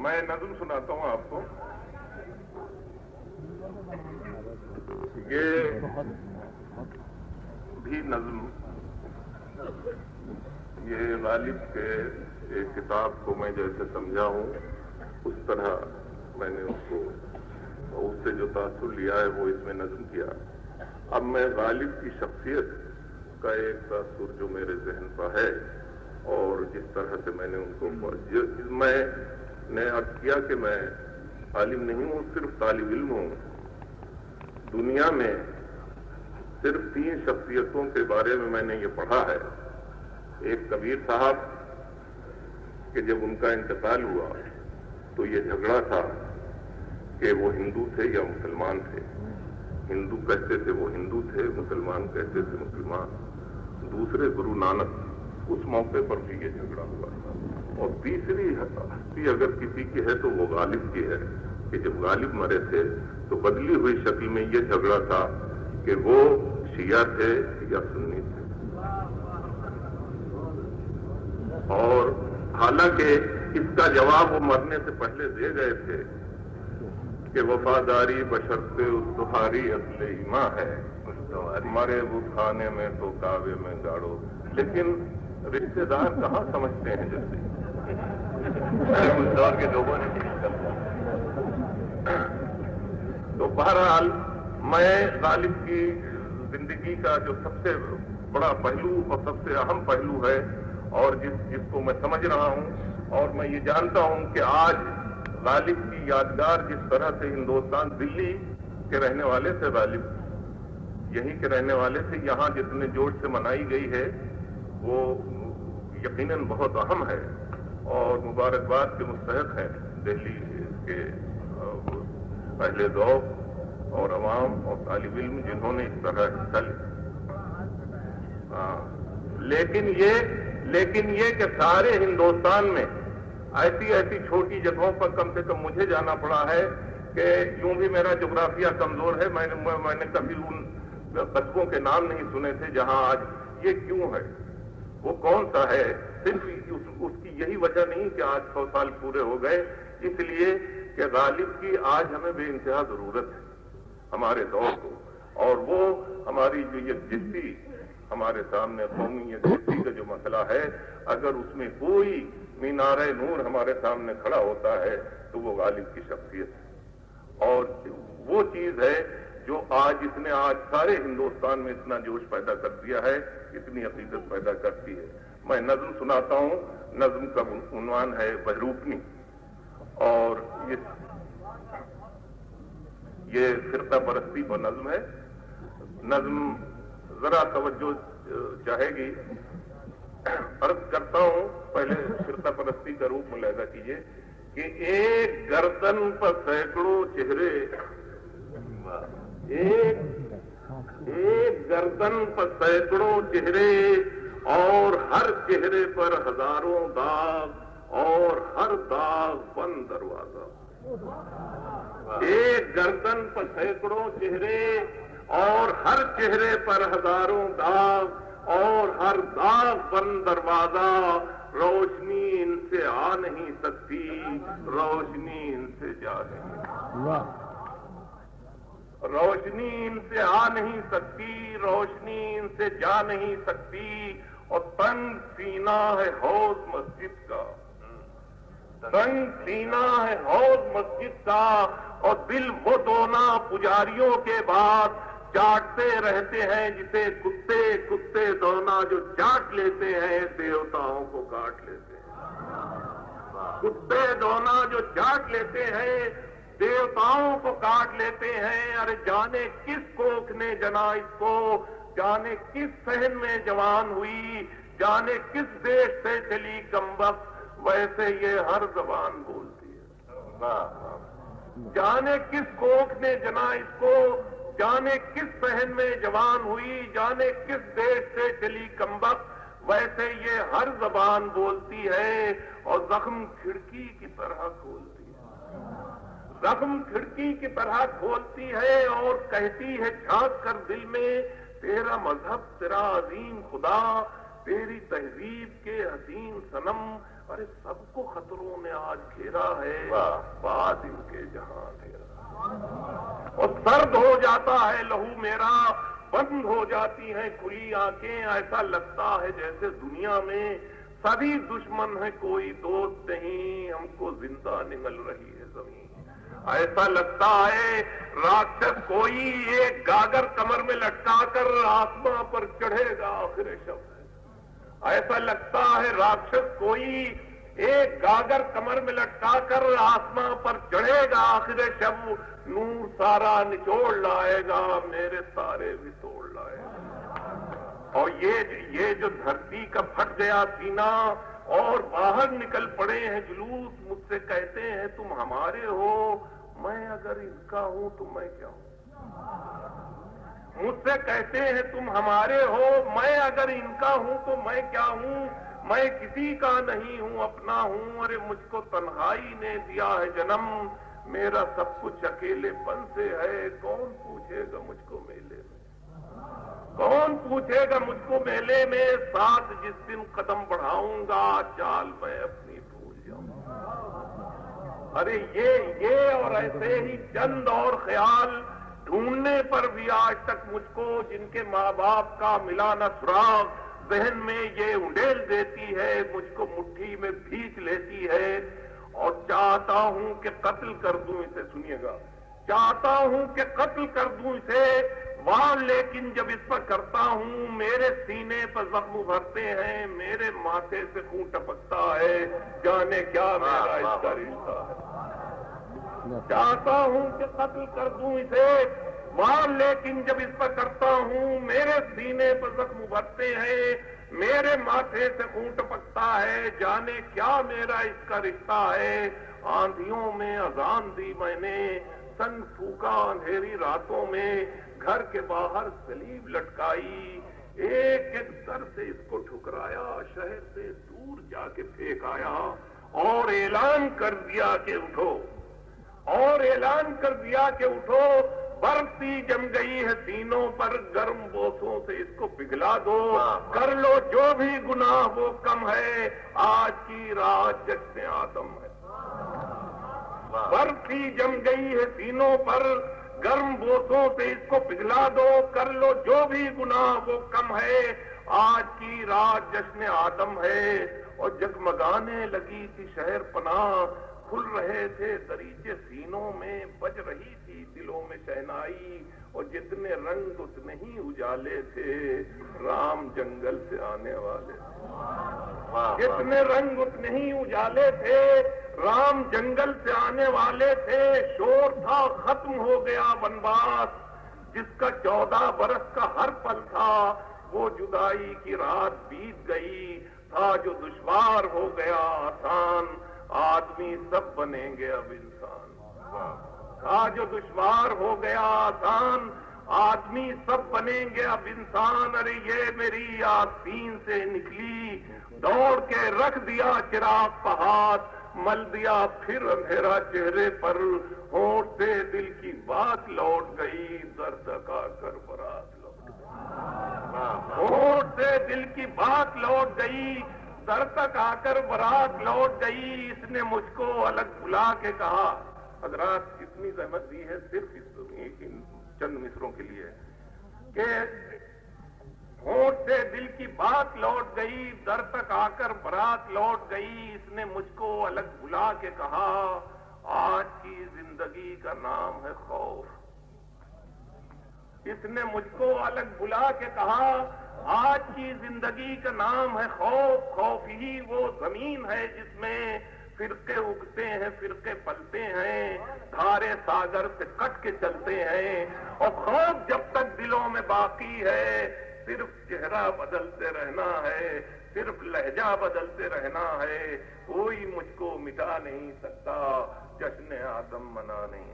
میں نظم سناتا ہوں آپ کو. یہ بھی نظم یہ غالب کے ایک کتاب کو میں جیسے سمجھا ہوں اس طرح میں نے اس کو اس سے جو تاثر لیا ہے وہ اس میں نظم کیا. اب میں غالب کی شخصیت کا ایک تاثر جو میرے ذہن پر ہے اور جس طرح سے میں نے ان کو میں نے عرض کیا کہ میں عالم نہیں ہوں, صرف طالب علم ہوں. دنیا میں صرف 3 شخصیتوں کے بارے میں نے یہ پڑھا ہے. ایک کبیر صاحب کہ جب ان کا انتقال ہوا تو یہ جھگڑا تھا کہ وہ ہندو تھے یا مسلمان تھے. ہندو کہتے تھے وہ ہندو تھے, مسلمان کہتے تھے مسلمان. دوسرے گرو نانک, اس موقع پر بھی یہ جھگڑا ہوا. اور تیسری ہستی اگر کسی کی ہے تو وہ غالب کی ہے کہ جب غالب مرے تھے تو بدلی ہوئی شکل میں یہ جھگڑا تھا کہ وہ شیعہ تھے یا سنی تھے. اور حالانکہ اس کا جواب وہ مرنے سے پہلے دے گئے تھے کہ وفاداری بشرط استخاری اصل ایمان ہے, مرے وہ کھانے میں تو کعبے میں گاڑو. لیکن رشتے دار کہاں سمجھتے ہیں جلدی. اس دور کے لوگوں نے تو بہرحال میں غالب کی زندگی کا جو سب سے بڑا پہلو اور سب سے اہم پہلو ہے اور جس کو میں سمجھ رہا ہوں اور میں یہ جانتا ہوں کہ آج غالب کی یادگار جس طرح سے ہندوستان, دلی کے رہنے والے سے, غالب یہیں کے رہنے والے سے یہاں جتنے جوش سے منائی گئی ہے وہ یقیناً بہت اہم ہے اور مبارکباد کے مستحق ہیں دہلی کے اہل ذوق اور عوام اور طالب علم جنہوں نے اس طرح حصہ لیا. لیکن یہ کہ سارے ہندوستان میں ایسی چھوٹی جگہوں پر کم سے کم مجھے جانا پڑا ہے کہ یوں بھی میرا جغرافیہ کمزور ہے. میں نے کبھی ان قصبوں کے نام نہیں سنے تھے جہاں آج یہ کیوں ہے, وہ کون سا ہے. صرف اس کی یہی وجہ نہیں کہ آج 100 سال پورے ہو گئے, اس لیے کہ غالب کی آج ہمیں بے انتہا ضرورت ہے ہمارے دور کو. اور وہ ہماری جو یہ جستی ہمارے سامنے قومی یکجہتی کا جو مسئلہ ہے, اگر اس میں کوئی مینار نور ہمارے سامنے کھڑا ہوتا ہے تو وہ غالب کی شخصیت ہے. اور وہ چیز ہے جو اس نے آج سارے ہندوستان میں اتنا جوش پیدا کر دیا ہے, اتنی عقیدت پیدا کرتی ہے. میں نظم سناتا ہوں. نظم کا عنوان ہے بہروپنی اور یہ فرقہ پرستی پر نظم ہے. نظم ذرا توجہ چاہے گی. عرض کرتا ہوں, پہلے فرقہ پرستی کا روپ ملاحظہ کیجیے کہ ایک گردن پر سینکڑوں چہرے, ایک گردن پر سینکڑوں چہرے اور ہر چہرے پر ہزاروں داغ اور ہر داغ بند دروازہ. ایک گردن پر سینکڑوں چہرے اور ہر چہرے پر ہزاروں داغ اور ہر داغ بند دروازہ. روشنی ان سے آ نہیں سکتی, روشنی ان سے جا نہیں سکتی. روشنی ان سے آ نہیں سکتی, روشنی ان سے جا نہیں سکتی. اور تنگ سینہ ہے حوض مسجد کا, تنگ سینہ ہے حوض مسجد کا. اور دل وہ دونا پجاریوں کے بعد چاٹتے رہتے ہیں جسے کتے دونا جو چاٹ لیتے ہیں دیوتاؤں کو کاٹ لیتے ہیں. کتے دونا جو چاٹ لیتے ہیں دیوتاؤں کو کاٹ لیتے ہیں. ارے جانے کس کوکھ نے جنا اس کو, جانے کس صحن میں جوان ہوئی, جانے کس دیش سے چلی کمبخت, ویسے یہ ہر زبان بولتی ہے. جانے کس کوکھ نے جنا اس کو, جانے کس صحن میں جوان ہوئی, جانے کس دیش سے چلی کمبخت, ویسے یہ ہر زبان بولتی ہے. اور زخم کھڑکی کی طرح کھولتی ہے, زخم کھڑکی کی طرح کھولتی ہے اور کہتی ہے جھانک کر دل میں, تیرا مذہب تیرا عظیم خدا, تیری تہذیب کے حسین صنم ارے سب کو خطروں نے آج گھیرا ہے، بات ان کے جہاں گھیرا، اور سرد ہو جاتا ہے لہو میرا، بند ہو جاتی ہیں کھلی آنکھیں، ایسا لگتا ہے جیسے دنیا میں سبھی دشمن ہے، کوئی دوست نہیں، ہم کو زندہ نگل رہی ہے زمین، ایسا لگتا ہے راکشس کوئی ایک گاگر کمر میں لٹکا کر آسماں پر چڑھے گا آخر شب، ایسا لگتا ہے راکشس کوئی ایک گاگر کمر میں لٹکا کر آسماں پر چڑھے گا آخر شب، نور سارا نچوڑ لائے گا، میرے تارے بھی توڑ لائے گا، اور یہ جو دھرتی کا پھٹ گیا سینہ اور باہر نکل پڑے ہیں جلوس، مجھ سے کہتے ہیں تم ہمارے ہو، میں اگر ان کا ہوں تو میں کیا ہوں، مجھ سے کہتے ہیں تم ہمارے ہو، میں اگر ان کا ہوں تو میں کیا ہوں، میں کسی کا نہیں ہوں اپنا ہوں، ارے مجھ کو تنہائی نے دیا ہے جنم، میرا سب کچھ اکیلے پن سے ہے، کون پوچھے گا مجھ کو میلے میں، کون پوچھے گا مجھ کو میلے میں، ساتھ جس دن قدم بڑھاؤں گا چال میں اپنی بھول جاؤں گا، ارے یہ اور ایسے ہی چند اور خیال ڈھونڈنے پر بھی آج تک مجھ کو جن کے ماں باپ کا ملا نہ سراغ، ذہن میں یہ انڈیل دیتی ہے، مجھ کو مٹھی میں بھینچ لیتی ہے، اور چاہتا ہوں کہ قتل کر دوں اسے، سنیے گا، چاہتا ہوں کہ قتل کر دوں اسے وار، لیکن جب اس پر کرتا ہوں میرے سینے پر زخم بھرتے ہیں، میرے ماتھے سے خون ٹپکتا ہے، جانے کیا میرا اس کا رشتہ ہے، چاہتا ہوں کہ قتل کر دوں اسے وار، لیکن جب اس پر کرتا ہوں میرے سینے پر زخم بھرتے ہیں، میرے ماتھے سے خون ٹپکتا ہے، جانے کیا میرا اس کا رشتہ ہے، آندھیوں میں اذان دی میں نے، سن پھونکا اندھیری راتوں میں، گھر کے باہر صلیب لٹکائی، ایک ایک سر سے اس کو ٹھکرایا، شہر سے دور جا کے پھینک آیا، اور اعلان کر دیا کہ اٹھو، اور اعلان کر دیا کہ اٹھو، برفی جم گئی ہے سینوں پر، گرم بوسوں سے اس کو پگھلا دو، کر لو جو بھی گناہ وہ کم ہے، آج کی رات جشن آدم ہے، برفی جم گئی ہے سینوں پر، گرم بوسوں سے اس کو پگھلا دو، کر لو جو بھی گناہ وہ کم ہے، آج کی رات جشن آدم ہے، اور جگمگانے لگی تھی شہر پناہ، کھل رہے تھے دریچے سینوں میں، بج رہی تھی دلوں میں شہنائی، اور جتنے رنگ اتنے ہی اجالے تھے، رام جنگل سے آنے والے تھے، جتنے رنگ اتنے ہی اجالے تھے، رام جنگل سے آنے والے تھے، شور تھا ختم ہو گیا بنواس، جس کا 14 برس کا ہر پل تھا، وہ جدائی کی رات بیت گئی، تھا جو دشوار ہو گیا آسان، آدمی سب بنیں گے اب انسان، تھا جو دشوار ہو گیا آسان، آدمی سب بنیں گے اب انسان، ارے یہ میری آستین سے نکلی، دوڑ کے رکھ دیا چراغ پہ ہاتھ، مل دیا پھر اندھیرا چہرے پر، ہونٹ سے دل کی بات لوٹ گئی، درد کا کر برات لوٹ گئی، ہونٹ سے دل کی بات لوٹ گئی، در تک آ کر برات لوٹ گئی، اس نے مجھ کو الگ بلا کے کہا، حضرات اتنی زحمت دی ہے صرف ان چند مصروں کے لیے کہ ہونٹ سے دل کی بات لوٹ گئی، در تک آ کر برات لوٹ گئی، اس نے مجھ کو الگ بلا کے کہا، آج کی زندگی کا نام ہے خوف، اس نے مجھ کو الگ بلا کے کہا، آج کی زندگی کا نام ہے خوف، خوف ہی وہ زمین ہے جس میں فرقے اگتے ہیں، فرقے پلتے ہیں، دھارے ساگر سے کٹ کے چلتے ہیں، اور خوف جب تک دلوں میں باقی ہے، صرف چہرہ بدلتے رہنا ہے، صرف لہجہ بدلتے رہنا ہے، کوئی مجھ کو مٹا نہیں سکتا، جشن آدم منا نہیں